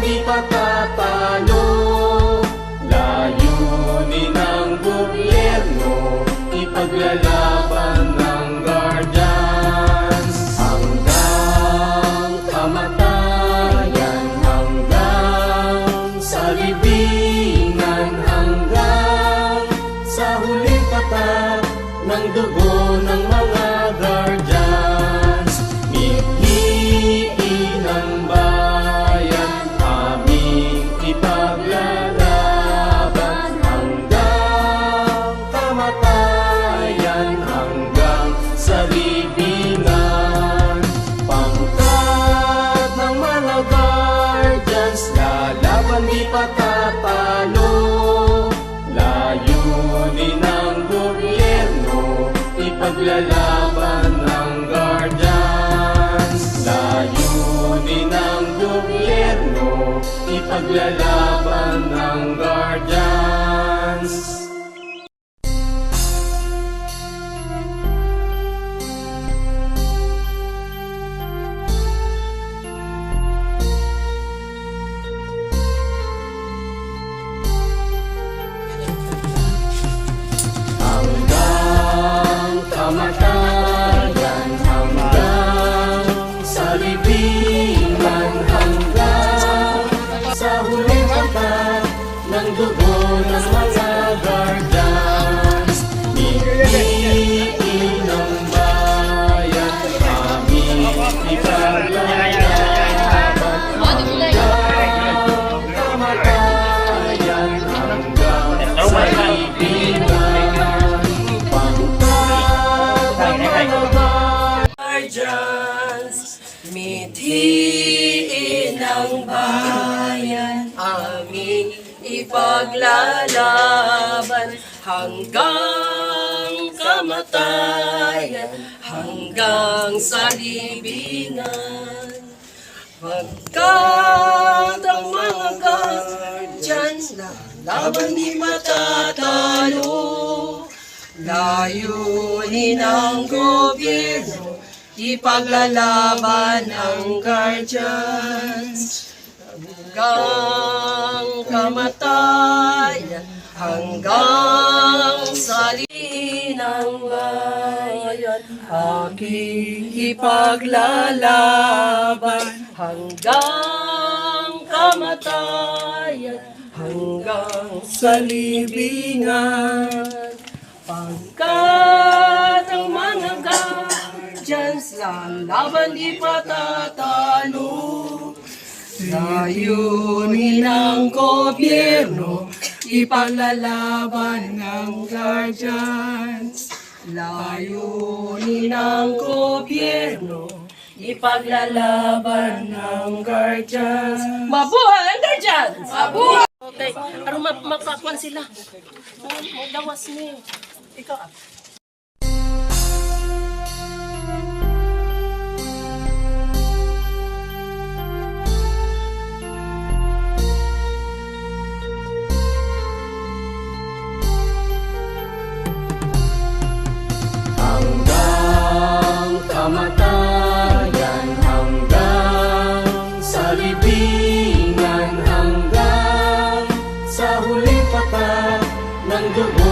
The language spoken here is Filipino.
di patatalo. Layunin ng gobyerno, ipaglalaban ng guardians. Hanggang kamatayan, hanggang sa libingan, hanggang sa huling katat ng dugo ng mga guardians. Mithiin ng bayan, aming ipaglalaban hanggang kamatayan, hanggang sa libingan. Pangkat ng mga guardians, lalaban di patatalo. Layunin ng gobyerno, ipaglalaban ng guardians. Layunin ng gobyerno, ipaglalaban ng guardians. Hanggang kamatayan, hanggang sa libingan, hanggang sa huling katat ng dugo ng mga guardians. Mithiin ng bayan, aming ipaglalaban hanggang kamatayan, hanggang sa libingan. Pangkat ng mga guardians, mithiin ng bayan, aming ipaglalaban hanggang kamatayan, hanggang sa libingan. Pagkat ang mga guardians, laban di matatalo. Layunin ng gobyerno, ipaglalaban ng guardians. Hanggang kamatayan, hanggang sa ng bayan, aking ipaglalaban hanggang kamatayan, hanggang sa libingan. Pagkat ang mga guardians, lalaban di patatalo. Layunin ng gobyerno, ipaglalaban ng guardians. Layunin ng gobyerno, ipaglalaban ng guardians. Mabuhay ang guardians! Mabuhay! Okay, aron mapakwan sila. Gawas ni. Ikaw. Hanggang kamatayan, hanggang sa libingan, hanggang sa huling katat ng dugo